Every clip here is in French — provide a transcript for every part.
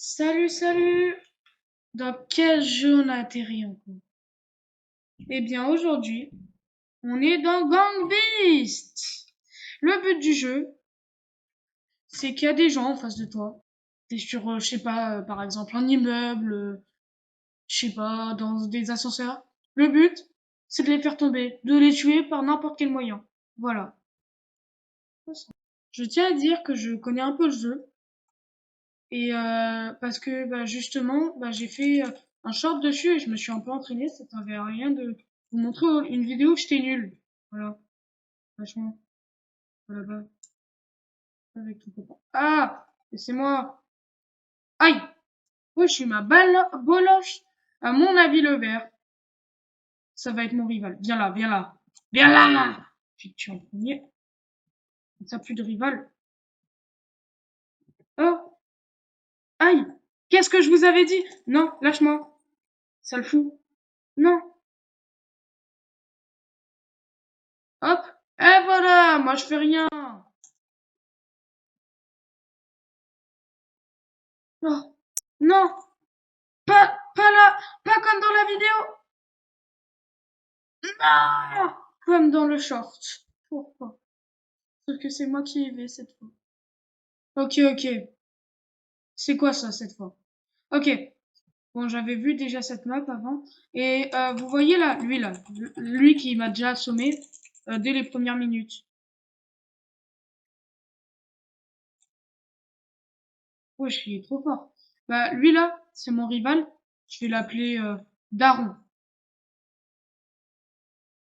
Salut, salut! Dans quel jeu on a atterri encore? Eh bien, aujourd'hui, on est dans Gang Beasts! Le but du jeu, c'est qu'il y a des gens en face de toi. T'es sur, je sais pas, par exemple, un immeuble, je sais pas, dans des ascenseurs. Le but, c'est de les faire tomber, de les tuer par n'importe quel moyen. Voilà. Je tiens à dire que je connais un peu le jeu. Et parce que bah, justement, bah, j'ai fait un short dessus et je me suis un peu entraînée. Ça servait à rien de vous montrer une vidéo que j'étais nulle. Voilà, vachement. Voilà, bah, avec ton copain. Ah, et c'est moi. Aïe, oui, je suis ma balle, boloche. À mon avis, le vert, ça va être mon rival. Viens là, viens là. Viens là! Je vais te tuer en premier. Ça plus de rival. Oh, aïe! Qu'est-ce que je vous avais dit? Non, lâche-moi. Ça le fout. Non. Hop. Et voilà, moi je fais rien. Non, non, pas là, pas comme dans la vidéo. Non, comme dans le short. Pourquoi? Sauf que c'est moi qui y vais cette fois. Ok, ok. C'est quoi ça cette fois? Ok. Bon, j'avais vu déjà cette map avant. Et vous voyez là, lui qui m'a déjà assommé dès les premières minutes. Ouais, je suis trop fort. Bah, lui là, c'est mon rival. Je vais l'appeler Daron.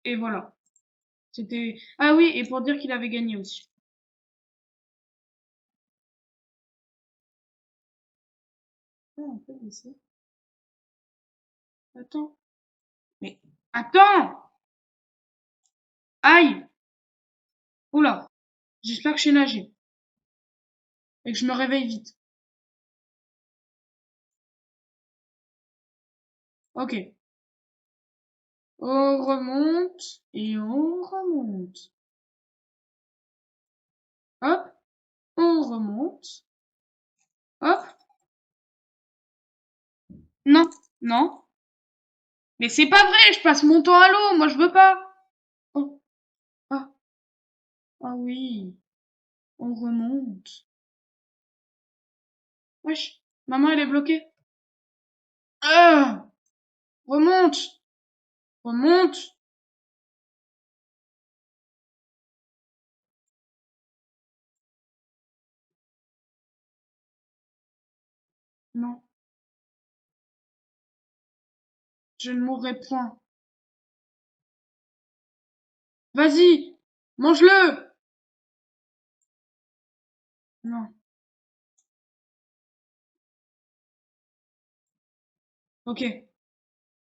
Et voilà. C'était. Ah oui, et pour dire qu'il avait gagné aussi. Ah, on peut laisser. Attends. Mais attends! Aïe! Oula! J'espère que je sais nager et que je me réveille vite. Ok. On remonte et on remonte. Hop, on remonte. Hop. Non, non. Mais c'est pas vrai, je passe mon temps à l'eau, moi je veux pas. Oh, ah, ah oui, on remonte. Wesh, maman elle est bloquée. Ah, remonte, remonte. Non, je ne mourrai point. Vas-y, mange-le. Non, ok,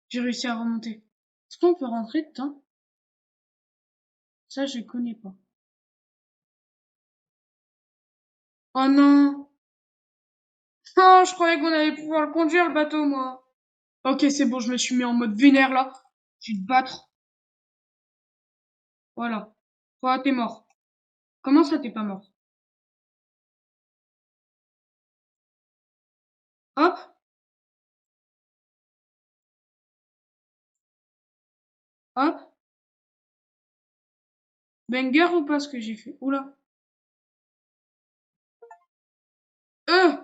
j'ai réussi à remonter. Est-ce qu'on peut rentrer dedans? Ça, je connais pas. Oh non! Oh, je croyais qu'on allait pouvoir le conduire, le bateau, moi. Ok, c'est bon, je me suis mis en mode vénère, là. Je vais te battre. Voilà. Toi, t'es mort. Comment ça, t'es pas mort? Hop, hop. Banger ou pas ce que j'ai fait? Oula. Euh!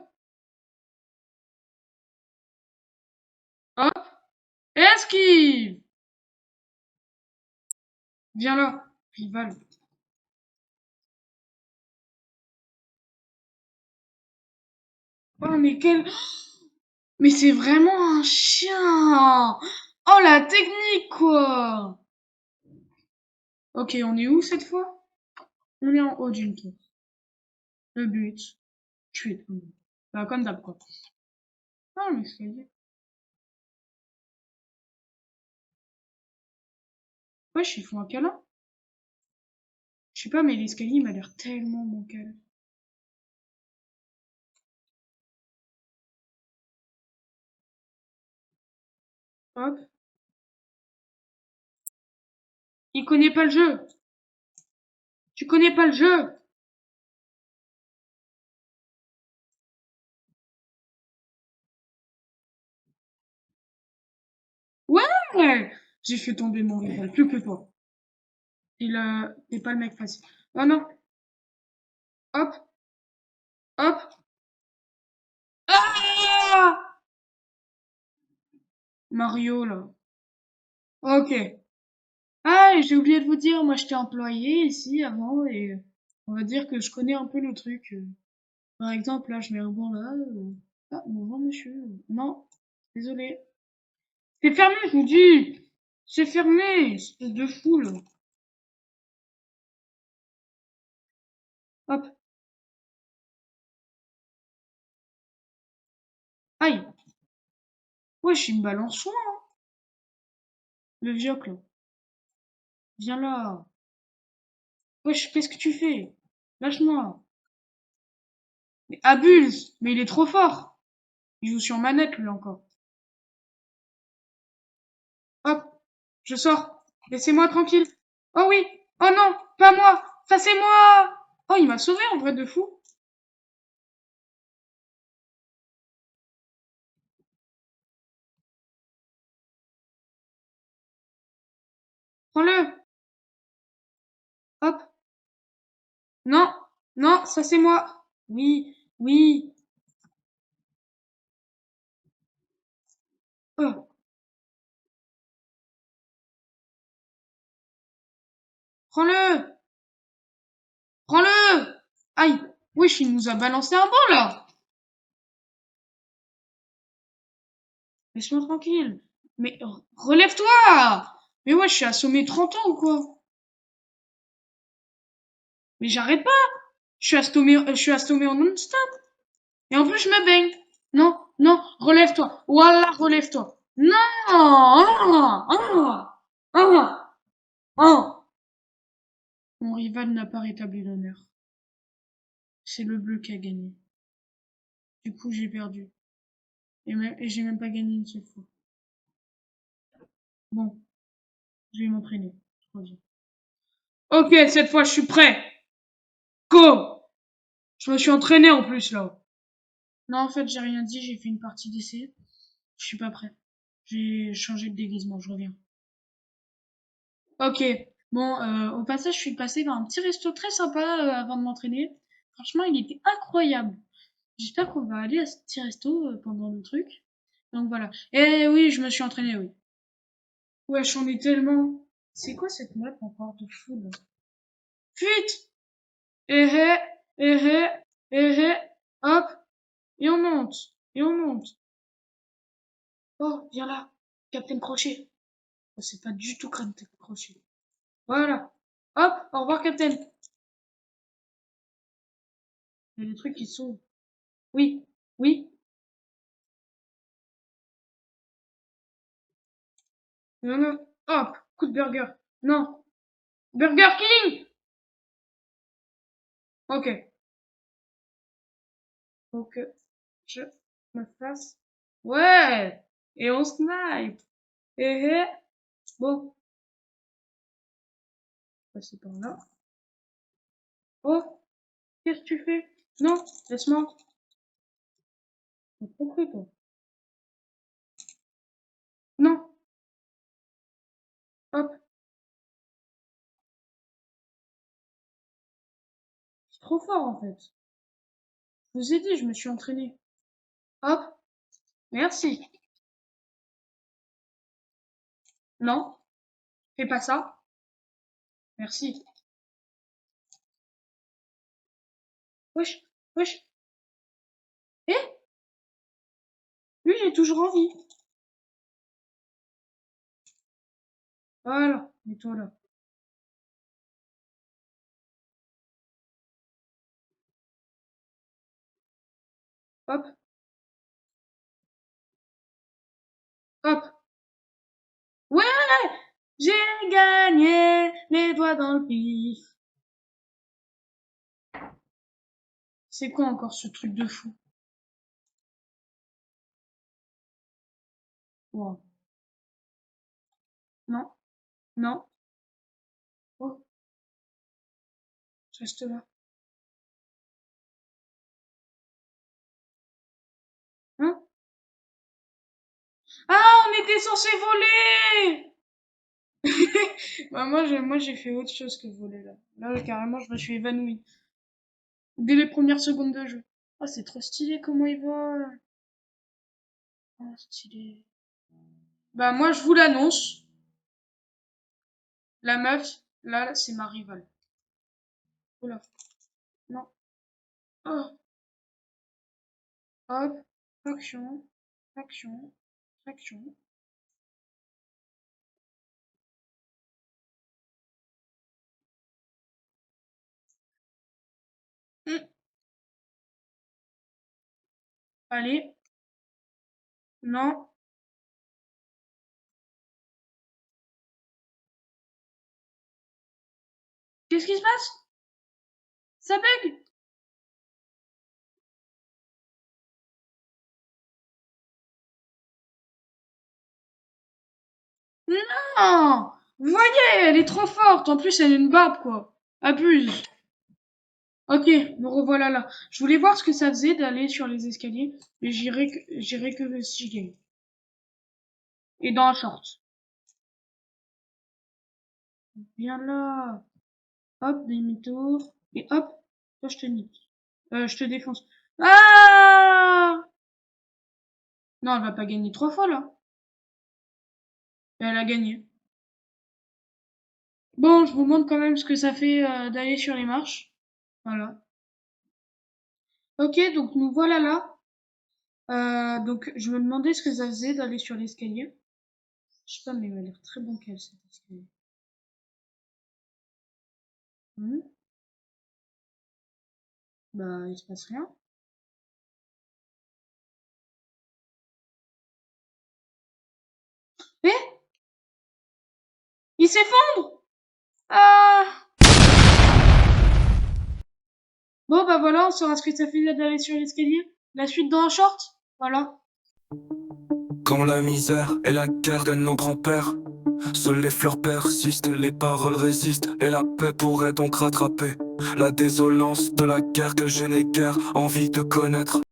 Hop. Esquive! Viens là. Rival. Oh, mais quel... Mais c'est vraiment un chien! Oh, la technique, quoi! Ok, on est où cette fois? On est en haut d'une tour. Le but, tuer tout le monde. Bah, comme d'hab, quoi. Ah, l'escalier. Wesh, ils font un câlin? Je sais pas, mais l'escalier m'a l'air tellement bancal. Hop. Il connaît pas le jeu. Tu connais pas le jeu. Ouais! J'ai fait tomber mon rival, plus que toi. T'es pas le mec facile. Oh non, hop, hop. Ah! Mario, là. Ok. Ah, et j'ai oublié de vous dire, moi j'étais employé ici avant et on va dire que je connais un peu le truc. Par exemple, là, je mets un bon là. Ah, bonjour monsieur. Non, désolé. C'est fermé, je vous dis! C'est fermé, espèce de fou, là. Hop. Aïe! Wesh, il me balance loin, le vioc, là. Viens là. Wesh, qu'est-ce que tu fais? Lâche-moi. Mais abuse! Mais il est trop fort! Il joue sur manette, lui, encore. Hop, je sors. Laissez-moi tranquille. Oh oui! Oh non! Pas moi! Ça, c'est moi! Oh, il m'a sauvé, en vrai de fou. Prends-le! Hop! Non! Non, ça, c'est moi! Oui, oui. Oh, prends-le! Prends-le! Aïe! Wesh, il nous a balancé un bon, là! Laisse-moi tranquille. Mais relève-toi! Mais ouais, je suis assommé 30 ans ou quoi? Mais j'arrête pas! Je suis assommé en non-stop. Et en plus, je me baigne. Non, non, relève-toi. Voilà, relève-toi. Non! Ah! Ah! Ah! Ah! Mon rival n'a pas rétabli l'honneur. C'est le bleu qui a gagné. Du coup, j'ai perdu. Et j'ai même pas gagné une seule fois. Bon, je vais m'entraîner. Je reviens. Ok, cette fois, je suis prêt. Go! Je me suis entraîné en plus, là. Non, en fait, j'ai rien dit, j'ai fait une partie d'essai. Je suis pas prêt. J'ai changé de déguisement, je reviens. Ok. Bon, au passage, je suis passé dans un petit resto très sympa avant de m'entraîner. Franchement, il était incroyable. J'espère qu'on va aller à ce petit resto pendant le truc. Donc voilà. Et oui, je me suis entraîné, oui. Wesh, on est tellement... C'est quoi cette map encore de fou, là? Fuite! Eh eh, eh eh, eh eh, hop, et on monte, et on monte. Oh, viens là, Captain Crochet. Oh, c'est pas du tout Captain Crochet. Voilà. Hop, au revoir, Captain. Il y a des trucs qui sont... Oui, oui. Non, non. Hop, coup de burger. Non. Burger King! Ok. Faut que je me fasse... Ouais! Et on snipe. Eh eh. Bon, passer par là. Oh, qu'est-ce que tu fais? Non, laisse-moi. T'as trop cru, toi. Non, hop. C'est trop fort, en fait. Je vous ai dit, je me suis entraîné. Hop, merci. Non, fais pas ça. Merci. Wesh, wesh. Eh, lui, il est toujours en vie. Voilà, mets-toi là. Hop, hop. Ouais, j'ai gagné les doigts dans le pif. C'est quoi encore ce truc de fou? Wow. Non, non. Oh, je reste là. Hein? Ah, on était censé voler! Bah, moi, j'ai fait autre chose que voler, là. Là, carrément, je me suis évanouie. Dès les premières secondes de jeu. Ah, c'est trop stylé comment il vole. Ah, stylé. Bah, moi, je vous l'annonce. La meuf, là, c'est ma rivale. Oula. Non. Oh. Hop. Action. Action. Action. Hum. Allez. Non. Qu'est-ce qui se passe? Ça bug? Non! Vous voyez, elle est trop forte. En plus, elle a une barbe, quoi. Abuse. Ok, me revoilà là. Je voulais voir ce que ça faisait d'aller sur les escaliers, mais j'irai que si je gagne. Et dans un short. Viens là. Hop, demi-tour. Et hop, toi je te nique. Je te défonce. Ah! Non, elle va pas gagner 3 fois là. Elle a gagné. Bon, je vous montre quand même ce que ça fait d'aller sur les marches. Voilà. Ok, donc nous voilà là. Donc je me demandais ce que ça faisait d'aller sur l'escalier. Je sais pas, mais il m'a l'air très bancal cet escalier. Hmm. Bah, il se passe rien. Eh? Il s'effondre! Ah! Bon, bah voilà, on saura ce que ça fait d'aller sur l'escalier. La suite dans un short. Voilà. Quand la misère et la guerre de nos grands-pères, seules les fleurs persistent, les paroles résistent, et la paix pourrait donc rattraper la désolance de la guerre que je n'ai guère envie de connaître.